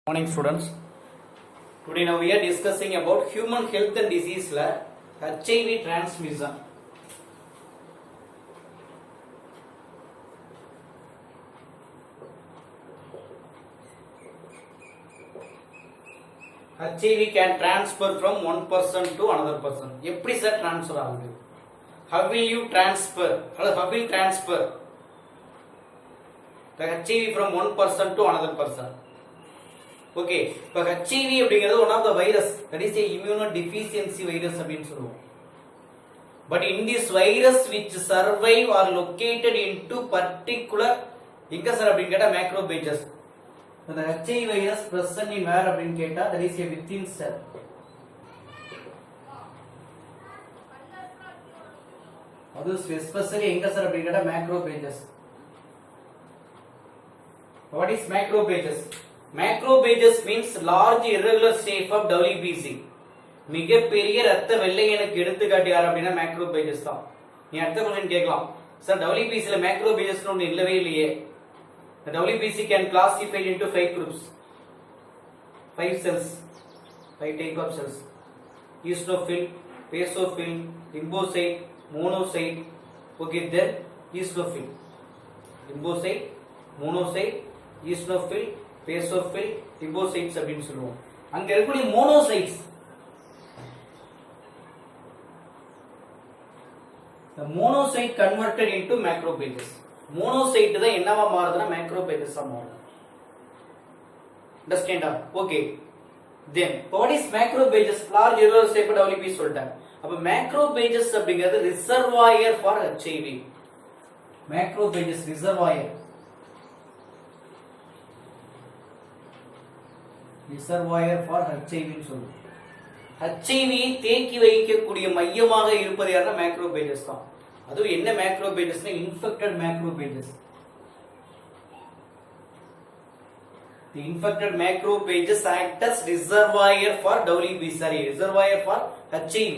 Morning students. Today now we are discussing about human health and disease la HIV transmission. HIV can transfer from one person to another person. எப்படி sir transfer ஆகுது? How will you transfer? How will transfer the HIV from one person to another person? Okay, இப்போ HIV அப்படிங்கிறது one of the virus, that is a immunodeficiency virus அப்படின்னு சொல்லுவோம். But in this virus which survive are located into particular எங்க sir அப்படின்னு கேட்டா macrophages. அந்த HIV virus present in where அப்படின்னு கேட்டா that is a within cell. அது specially எங்க சார் அப்படின்னு கேட்டா macrophages. What is macrophages? Macrophages means large irregular shape of WBC. மிகப்பெரிய ரத்த வெள்ளையணுக்கு எடுத்துக்காட்டு யார் அப்படின்னா macrophages தான். நீ அடுத்த क्वेश्चन கேட்கலாம், சார் WBC ல macrophages ஒன்னு இல்லவே இல்லையே. The WBC can classified into 5 groups, 5 cells, 5 type of cells: eosinophil, basophil, lymphocyte, monocyte. Okay, then eosinophil, lymphocyte, monocyte, eosinophil, basophil, lymphocytes அப்படின்னு சொல்லுவோம். அங்க இருக்கக்கூடிய monocytes, the monocyte converted into macrophages. Monocyte தான் என்னவா மாறுதுன்னா macrophages ஆ மாறுது. Understand? Okay. Then what is macrophages? Large irregular shape WBC சொல்லிட்டேன். அப்ப macrophages அப்படிங்கிறது reservoir for HIV. macrophages reservoir for HIV ன்னு சொல்லுவோம். HIV தேக்கி வைக்கக்கூடிய மையமாக இருப்பது யாருன்னா macrophages தான். அதுவும் என்ன macrophagesனா infected macrophages. The infected macrophages act as reservoir for reservoir for HIV.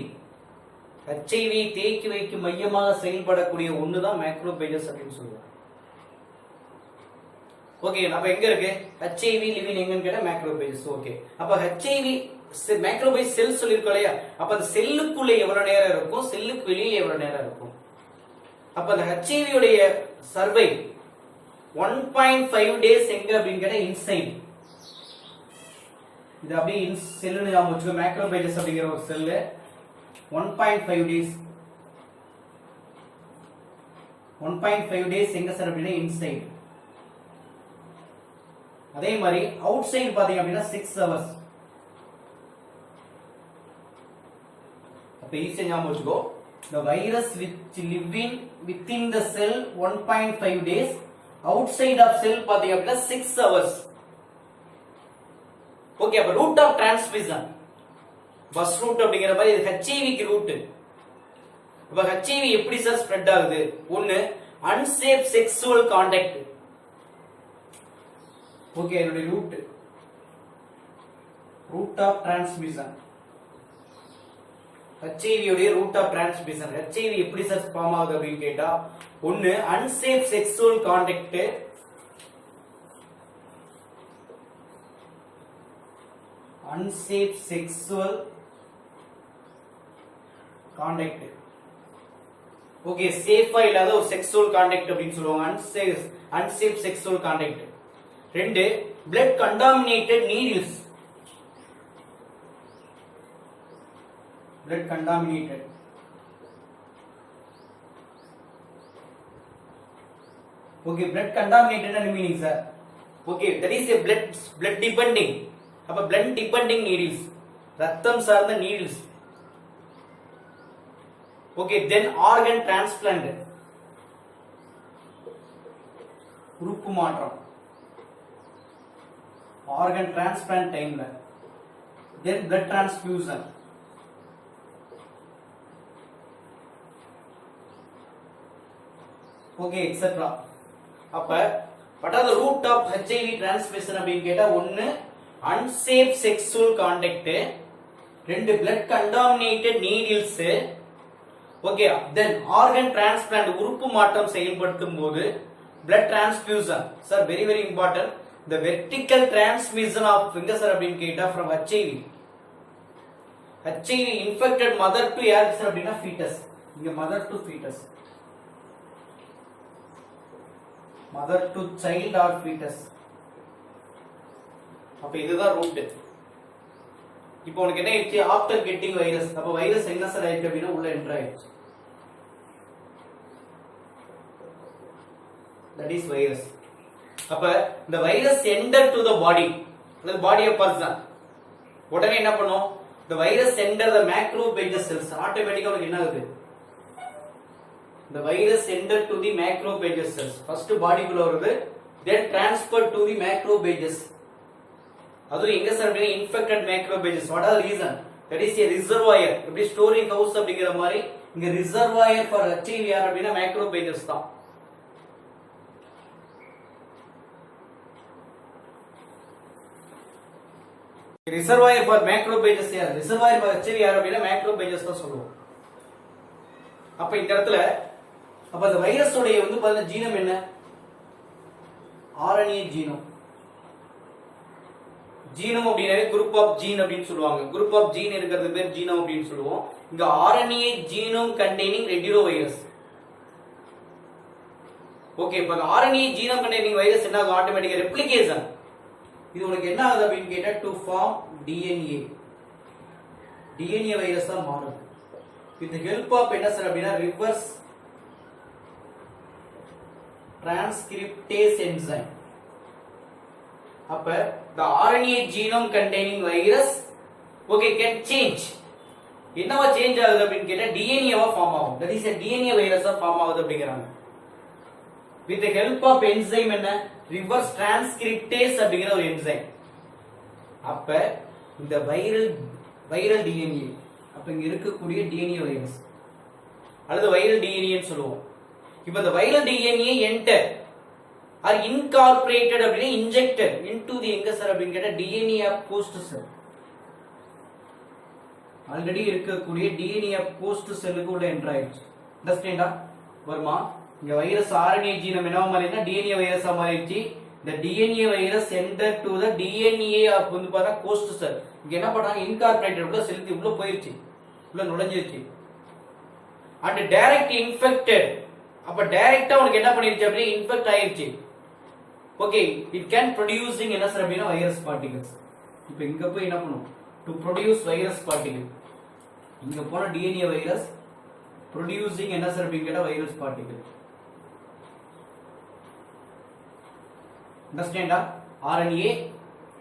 HIV தேக்கி வைக்கும் மையமாக செயல்படக்கூடிய ஒன்று தான் macrophages அப்படின்னு சொல்லுவோம். ஓகே, அப்ப எங்க இருக்கு HIV லிவிங் எங்கன்னு கேட்டா macrophages. ஓகே, அப்ப HIV macrophage செல் சொல்லிருக்கோம் இல்லையா, அப்ப அந்த செல்லுக்குள்ள எவ்வளவு நேரம் இருக்கும், செல்லுக்கு வெளியில எவ்வளவு நேரம் இருக்கும். அப்ப அந்த HIV உடைய சர்வை 1.5 டேஸ் எங்க அப்படின்னு கேட்டா இன்சைட். இது அப்படியே செல்லுன்னு நாம வச்சுக்கோ, macrophages அப்படிங்கிற ஒரு செல் 1.5 டேஸ் 1.5 டேஸ் எங்க சார் அப்படின்னா இன்சைட். அதே மாதிரி அவுட் சைடு பாத்தீங்க அப்படின்னா 6 hours. அப்ப ஈஸியா ஞாபகம் வச்சுக்கோ, the virus which living within the cell 1.5 days, outside of cell பாத்தீங்க அப்படின்னா 6 hours. ஓகே, அப்ப route of transmission bus route அப்படிங்கிற மாதிரி இது HIV க்கு ரூட். அப்ப HIV எப்படி சார் ஸ்ப்ரெட் ஆகுது? ஒன்னு அன்சேஃப் செக்சுவல் கான்டாக்ட். ஓகே, இதோட ரூட் ஆஃப் டிரான்ஸ்மிஷன், HIV உடைய ரூட் ஆஃப் டிரான்ஸ்மிஷன். HIV எப்படி சார் ஃபார்ம் ஆகுது அப்படின்னு கேட்டா, ஒன்னு unsafe sexual contact, unsafe sexual contact. Okay, சேஃபா இல்லாத ஒரு செக்சுவல் கான்டாக்ட் அப்படின்னு சொல்லுவாங்க, அன்சேஃப் செக்சுவல் கான்டாக்ட். ரெண்டு blood contaminated needles, blood contaminated. Okay, blood contaminated and meaning sir, okay, that is a blood depending. அப்ப blood depending needles, ரத்தம் சார்ந்த needles. Okay, then organ transplant, உறுப்பு மாற்றம், organ transplant timeல. Then blood transfusion. Okay, etc. அப்ப what are the root of HIV transmission அப்படின்னு கேட்டா, ஒன்னு unsafe sexual contact, ரெண்டு blood contaminated needles. Okay, then organ transplant, உறுப்பு மாற்றம் செயல்படுத்தும் போது blood transfusion. Sir, very important. the vertical transmission of எங்க சார் அப்படின்னு கேட்டா from HIV infected mother to யாருக்கு சார் அப்படின்னா fetus. இங்க mother to fetus, mother to child or fetus. அப்ப இதுதான் ரூட். இப்போ உனக்கு என்ன ஆயிடுச்சு, ஆஃப்டர் கெட்டிங் வைரஸ், அப்ப வைரஸ் என்ன சார் ஆயிடுச்சு அப்படின்னா உள்ள என்டர் ஆயிடுச்சு. that is virus. அப்ப இந்த virus enter to the body, the body of person, உடனே என்ன பண்ணும், the virus enter the macrophage cells, ஆட்டோமேட்டிக்கா உனக்கு என்ன ஆகுது, the virus enter to the macrophage cells, first பாடிக்குள்ள வருது, then transfer to the macrophages. அது எங்க சார் அப்படினா infected macrophages. what are the reason, that is a reservoir, எப்படி ஸ்டோரிங் ஹவுஸ் அப்படிங்கிற மாதிரி இங்க reservoir for HIV யார் அப்படினா macrophages தான். reservoir for macrophages யார், reservoir for HIV யார் அப்படினா macrophages தான் சொல்லுவோம். அப்ப இந்த இடத்துல அப்ப அந்த வைரஸ் உடைய வந்து பாருங்க ஜீனம் என்ன, RNA ஜீனம். ஜீனம் அப்படினாவே குரூப் ஆஃப் ஜீன் அப்படினு சொல்லுவாங்க. குரூப் ஆஃப் ஜீன் இருக்கிறது பேர் ஜீனம் அப்படினு சொல்லுவோம். இங்க RNA ஜீனோம் கண்டெய்னிங் ரெட்டினோவைரஸ். ஓகே, இப்ப RNA ஜீனோம் கண்டெய்னிங் வைரஸ் என்ன ஆகும், ஆட்டோமேட்டிக்கா ரெப்ளிகேஷன். இது உனக்கு என்ன ஆகுது அப்படினு கேட்டா டு ஃபார்ம் DNA. DNA வைரஸா மாறும். வித் ஹெல்ப் ஆஃப் என்ன சார் அப்படினா ரிவர்ஸ் transcriptase enzyme. அப்ப the RNA genome containing virus okay can change. என்னவா சேஞ்ச் ஆகுது அப்படினு கேட்டா DNA வா ஃபார்ம் ஆகும். that is a DNA வைரஸா ஃபார்ம் ஆகுது அப்படிங்கறாங்க. with the help of enzyme என்ன, reverse transcriptase அப்படிங்கற ஒரு enzyme. அப்ப இந்த வைரல் DNA, அப்ப இங்க இருக்கக்கூடிய DNA வைரஸ் அல்லது வைரல் DNA ன்னு சொல்லுவோம். இப்ப இந்த viral DNA enter or incorporated அப்படினா injected into the எங்க சார் அப்படினு கேட்டா DNA of host cell. Already இருக்கக்கூடிய DNA of host cellக்கு உள்ள என்டர் ஆயிடுச்சு. அண்டர்ஸ்டாண்டா வருமா, இங்க வைரஸ் RNA ஜீனம் என்னவா மாறினா DNA வைரஸா மாறிடுச்சு. the DNA virus enter to the DNA of வந்து பாத்தா host cell. இங்க என்ன பண்றாங்க, incorporated உள்ள செலுத்தி உள்ள போயிருச்சு, உள்ள நுழைஞ்சிருச்சு. and direct infected, அப்ப டைரக்டா உனக்கு என்ன பண்ணிருச்சு அப்படியே இன்ஃபெக்ட் ஆயிருச்சு. ஓகே, இட் கேன் ப்ரொடியூசிங் என்ன சார் அப்படினா வைரஸ் பார்ட்டிகல்ஸ். இப்போ இங்க போய் என்ன பண்ணும், டு ப்ரொடியூஸ் வைரஸ் பார்ட்டிகல். இங்க போன DNA வைரஸ் ப்ரொடியூசிங் என்ன சார் அப்படினு கேட்டா வைரஸ் பார்ட்டிகல். அண்டர்ஸ்டாண்டா, RNA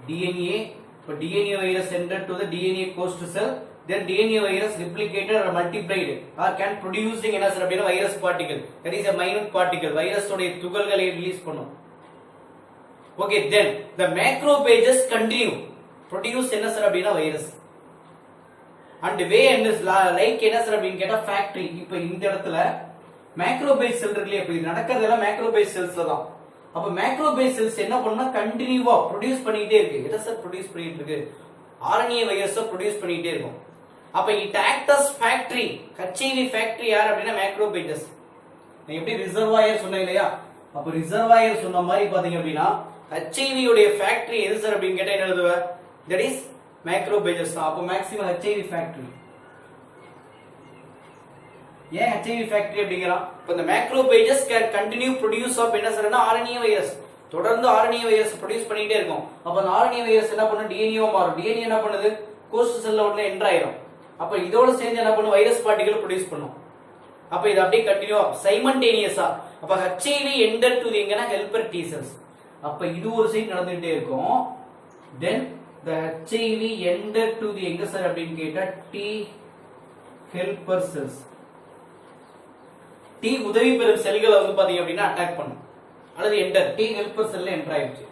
DNA, இப்போ DNA virus entered to the DNA host cell, then DNA virus replicated or multiplied or can producing என்ன சார் அப்படினா virus particle. that is a minute particle, virus உடைய துகள்களை release பண்ணும். okay, then the macrophages continue produce என்ன sir அப்படினா virus and way and is like என்ன sir அப்படினு கேட்டா ஃபேக்டரி. இப்போ இந்த இடத்துல மேக்ரோபேஜ் செல் இருக்குல, இப்போ இது நடக்கிறதெல்லாம் மேக்ரோபேஜ் செல்ஸ்ல தான். அப்ப மேக்ரோபேஜ் செல்ஸ் என்ன பண்ணுனா கண்டினியூவா ப்ரொடியூஸ் பண்ணிட்டே இருக்கு. எதை சார் ப்ரொடியூஸ் பண்ணிட்டு இருக்கு, RNA வைரஸை ப்ரொடியூஸ் பண்ணிட்டே இருக்கும். அப்ப it act as factory, HIV factory யார் அப்படினா மேக்ரோபேஜஸ். நான் எப்படி ரிசர்வாயர் சொன்னேன் இல்லையா, அப்ப ரிசர்வாயர் சொன்ன மாதிரி பாத்தீங்க அப்படினா HIV உடைய ஃபேக்டரி எது சார் அப்படினு கேட்டா என்ன எழுதுவ, that is மேக்ரோபேஜஸ் தான். அப்ப மேக்ஸிமம் HIV ஃபேக்டரி. ஏன் HIV ஃபேக்டரி அப்படிங்கறான், இப்ப இந்த macrophages can continue produce of என்ன சார்னா RNA வைரஸ். தொடர்ந்து RNA வைரஸ் ப்ரொடியூஸ் பண்ணிட்டே இருக்கும். அப்ப அந்த RNA வைரஸ் என்ன பண்ணும், DNA வா மாறும். DNA என்ன பண்ணுது, கோஸ்ட் செல்ல உள்ள என்டர் ஆயிரும். அப்ப இதோட சேர்ந்து என்ன பண்ணும், வைரஸ் பார்ட்டிகல் ப்ரொடியூஸ் பண்ணும். அப்ப இது அப்படியே கண்டினியூ சைமல்டேனியஸா. அப்ப HIV enter to the எங்கனா ஹெல்பர் T cells. அப்ப இது ஒரு சைடு நடந்துட்டே இருக்கும். then the HIV enter to the எங்க சார் அப்படினு கேட்டா T helper cells. T உதவி பெறும் செல்களை வந்து பாத்தீங்க அப்படினா அட்டாக் பண்ணும் அல்லது என்டர் T ஹெல்பர் செல்ல என்டர் ஆயிடுச்சு.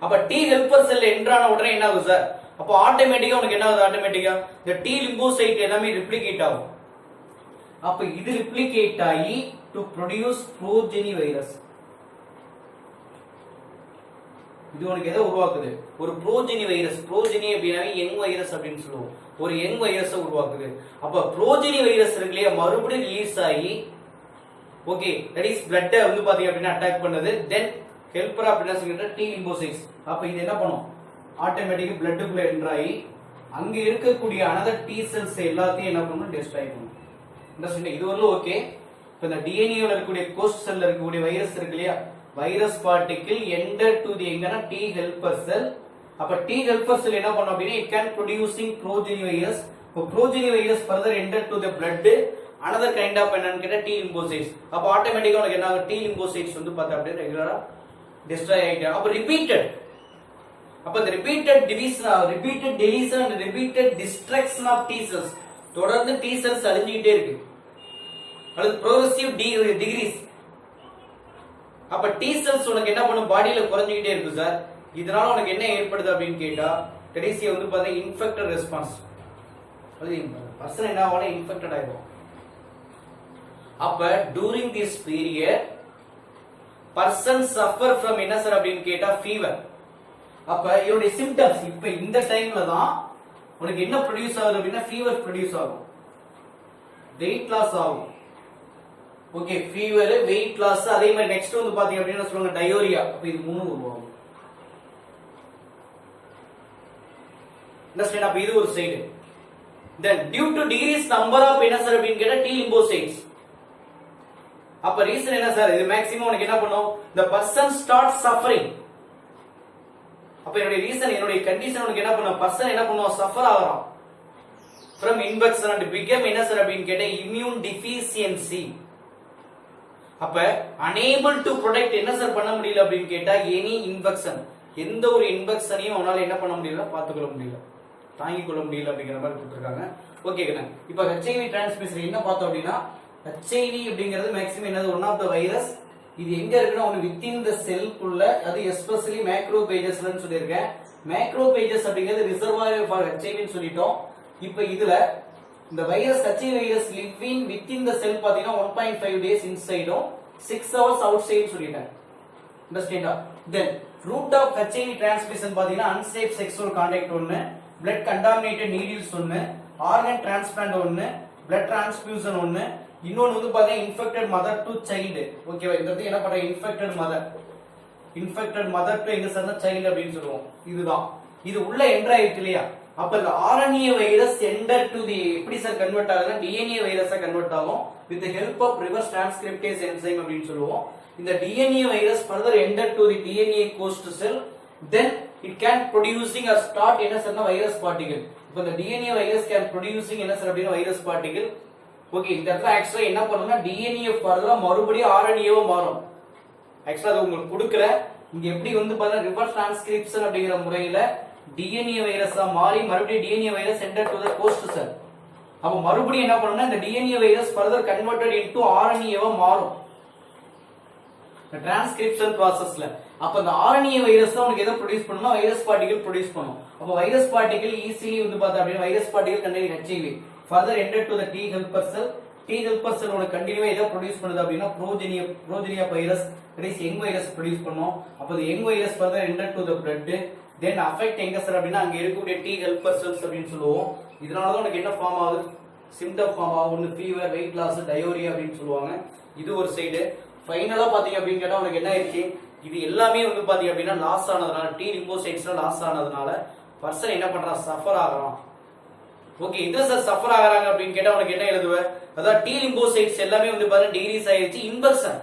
அப்ப T ஹெல்பர் செல்ல என்டர் ஆன உடனே என்ன ஆகும் சார், அப்ப ஆட்டோமேட்டிக்கா உனக்கு என்ன ஆகுது, ஆட்டோமேட்டிக்கா இந்த T லிம்போசைட் எல்லாமே ரிப்ளிகேட் ஆகும். அப்ப இது ரிப்ளிகேட் ஆகி டு ப்ரொடியூஸ் ப்ரோஜெனி வைரஸ். இது உனக்கு எதை உருவாக்குது, ஒரு ப்ரோஜெனி வைரஸ். ப்ரோஜெனி அப்படின்னா யங் வைரஸ் அப்படின்னு சொல்லுவோம். ஒரு யங் வைரஸை உருவாக்குது. அப்ப ப்ரோஜெனி வைரஸ் இருக்குல்லையா, மறுபடியும் ரிலீஸ் ஆகி ஓகே தட் இஸ் பிளட் வந்து பாத்தீங்க அப்படின்னா அட்டாக் பண்ணுது. தென் ஹெல்பர் ஆஃப் என்ன சொல்லிட்டு டி லிம்போசைட்ஸ். அப்ப இது என்ன பண்ணும், ஆட்டோமேட்டிக்கா பிளட்டுக்குள்ள என்டர் ஆகி அங்க இருக்கக்கூடிய அனதர் டி செல்ஸ் எல்லாத்தையும் என்ன பண்ணும், டெஸ்ட்ராய் பண்ணும். இது வரலும் ஓகே. இப்ப இந்த டிஎன்ஏல இருக்கக்கூடிய கோஸ்ட் செல்ல இருக்கக்கூடிய வைரஸ் இருக்கு இல்லையா, வைரஸ் பார்ட்டிகிள் என்டர் டு தி எங்கனா டி ஹெல்பர் செல். அப்ப டி ஹெல்பர் செல் என்ன பண்ணும் அப்படினா it can producing progeny virus. இப்போ progeny virus further enter to the blood another kind of என்னன்னு கேட்டா டி லிம்போசைட்ஸ். அப்ப ஆட்டோமேட்டிக்கா உங்களுக்கு என்ன ஆகும், டி லிம்போசைட்ஸ் வந்து பார்த்தா அப்படியே ரெகுலரா டெஸ்ட்ராய் ஆயிடும். அப்ப ரிப்பீட்டட், அப்ப இந்த repeated deletion and repeated destruction of T cells, தொடர்ந்து டி செல்ஸ் அழிஞ்சிட்டே இருக்கு. அது ப்ரோக்ரெசிவ் டிகிரீஸ். அப்ப டி செல்ஸ் உனக்கு என்ன பண்ணும், பாடியில குறைஞ்சிட்டே இருக்கு சார். இதனால உனக்கு என்ன ஏற்படுது அப்படின்னு கேட்டா கடைசியா வந்து பார்த்தா இன்ஃபெக்டட் ரெஸ்பான்ஸ். பர்சன் என்ன ஆகும், இன்ஃபெக்டட் ஆயிடும். அப்ப touring this period person suffer from என்ன சார் அப்படின்னு கேட்டா ஃபீவர். அப்ப இதோட சிம்டம்ஸ் இப்ப இந்த டைம்ல தான் உனக்கு என்ன ப்ரொடியூஸ் ஆகுது அப்படின்னா ஃபீவர் ப்ரொடியூஸ் ஆகும், வெயிட் லாஸ் ஆகும். Okay, fever, weight loss. அதே மாதிரி நெக்ஸ்ட் வந்து பாத்தீங்க அப்படின்னா சொல்லுவாங்க டயோரியா. அப்ப இது மூணு உருவாகும். அப்ப இது ஒரு side. Then due to decreased number of என்ன சார் அப்படின்னு கேட்டா T lymphocytes. அப்ப ரீசன் என்ன சார், இது மேக்ஸிமம் உனக்கு என்ன பண்ணும், the person starts suffering. அப்ப என்னோட ரீசன், என்னோட கண்டிஷன் உனக்கு என்ன பண்ணும், பர்சன் என்ன பண்ணுவான், சஃபர் ஆகறான் from infection and become என்ன சார் அப்படின்னு கேட்டா immune deficiency. அப்ப unable to protect என்ன சார் பண்ண முடியல அப்படின்னு கேட்டா any infection, எந்த ஒரு இன்ஃபெக்ஷனையும் அவனால என்ன பண்ண முடியல, பாத்துக்கொள்ள முடியல, தாங்கிக் கொள்ள முடியல அப்படிங்கிற மாதிரி கொடுத்துருக்காங்க. ஓகேங்க, இப்ப ஹெச்ஐவி டிரான்ஸ்மிஷன் என்ன பார்த்தோம் அப்படின்னா, ஹெச்ஐவி அப்படிங்கிறது மேக்ஸிமம் என்னது, ஒன் ஆஃப் த வைரஸ். இது எங்க இருக்குன்னா ஒன்னு வித்தின் த செல்குள்ள, அது எஸ்பெஷலி மேக்ரோபேஜஸ்லன்னு சொல்லியிருக்கேன். மேக்ரோபேஜஸ் அப்படிங்கிறது ரிசர்வாயர் ஃபார் ஹெச்ஐவின்னு சொல்லிட்டோம். இப்ப இதுல இந்த virus HIV virus living within the cell பாத்தீங்கன்னா 1.5 days இன்சைடும் 6 hours அவுட் சைடு சொல்லிட்டேன். அண்டர்ஸ்டாண்டா? Then root of HIV transmission பாத்தீங்கன்னா அன்சேஃப் செக்ஸுவல் கான்டாக்ட் ஒன்னு, பிளட் கண்டாமினேட்டட் நீடில்ஸ் ஒன்னு, ஆர்கன் டிரான்ஸ்பிளான்ட் ஒன்னு, பிளட் டிரான்ஸ்ஃபியூஷன் ஒன்னு, இன்னொன்னு வந்து பாத்தீங்கன்னா இன்ஃபெக்டட் மதர் டு சைல்டு. ஓகேவா? இந்த என்ன பண்ற, இன்ஃபெக்டட் மதர் டு எங்க சொன்ன சைல்டு அப்படின்னு சொல்லுவோம். இதுதான் இது உள்ள என்டர் ஆயிருக்கு இல்லையா. அப்ப இந்த RNA virus enter to the எப்படி சார் கன்வெர்ட் ஆகுதுன்னா டிஎன்ஏ வைரஸா கன்வெர்ட் ஆகும் with help of reverse transcriptase enzyme அப்படின்னு சொல்லுவோம். இந்த DNA virus further enter to the DNA host cell, then it can producing or start என்ன சொன்னா வைரஸ் பார்ட்டிகிள். இப்போ இந்த டிஎன்ஏ வைரஸ் can producing என்ன சார் அப்படினா வைரஸ் பார்ட்டிகிள். ஓகே, இந்த இடத்துல ஆக்சுவலா என்ன பண்ணும்னா டிஎன்ஏ further மறுபடியும் ஆர்என்ஏவா மாறும். ஆக்சுவலா அது உங்களுக்கு கொடுக்கிற இங்க எப்படி வந்து பாத்தீங்கன்னா ரிவர்ஸ் டிரான்ஸ்கிரிப்ஷன் அப்படிங்கிற முறையில டிஎன்ஏ வைரஸா மாறி மறுபடியும் DNA virus enter to the host cell. அப்ப மறுபடியும் என்ன பண்ணும்னா இந்த DNA virus further converted into ஆர்என்ஏவா மாறும் டிரான்ஸ்கிரிப்ஷன் ப்ராசஸ்ல. அப்ப அந்த ஆர்என்ஏ வைரஸ் தான் உங்களுக்கு எதை ப்ரொடியூஸ் பண்ணனும், வைரஸ் பார்ட்டிகிள் ப்ரொடியூஸ் பண்ணும். அப்ப வைரஸ் பார்ட்டிகிள் ஈஸிலி வந்து பார்த்தா அப்படியே virus particle containing HIV further enter to the T helper cell. T helper cell ஓட கண்டினியூவா எதை ப்ரொடியூஸ் பண்ணுது அப்படினா புரோஜெனியா virus, that is young virus produce பண்ணும். அப்ப the young virus further enter to the blood, then affect எங்க sir அப்படினா அங்க இருக்கக்கூடிய T helper cells அப்படினு சொல்லுவோம். இதனால தான் உங்களுக்கு என்ன ஃபார்ம் ஆகுது, சிம்டம் ஃபார்ம் ஆகும், ஒன்னு ஃபீவர், வெயிட் லாஸ், டயோரியா அப்படினு சொல்லுவாங்க. இது ஒரு சைடு. ஃபைனலா பாத்தீங்க அப்படின்னு கேட்டா உங்களுக்கு என்ன ஆயிடுச்சு, இது எல்லாமே வந்து பாத்தீங்க அப்படின்னா லாஸ் ஆனதுனால, டி லிம்போசைட்ஸ்ல லாஸ் ஆனதுனால பர்சன் என்ன பண்றான், சஃபர் ஆகுறான். ஓகே, இது சார் சஃபர் ஆகுறாங்க அப்படின்னு கேட்டா உனக்கு என்ன எழுதுவ, அதாவது டி லிம்போசைட்ஸ் எல்லாமே வந்து பாத்தீங்கன்னா டிகிரீஸ் ஆயிடுச்சு, இன்ஃபெக்ஷன்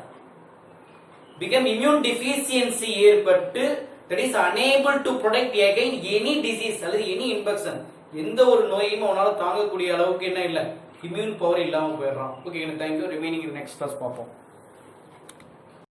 பிகம் இம்யூன் டிஃபிஷியன்சி ஏற்பட்டு that is unable to protect against any disease அல்லது எனி இன்ஃபெக்ஷன், எந்த ஒரு நோயையும் அவனால தாங்கக்கூடிய அளவுக்கு என்ன இல்ல, இம்யூன் பவர் இல்லாம போயிடுறான். Okay, thank you. Remaining next class பார்ப்போம்.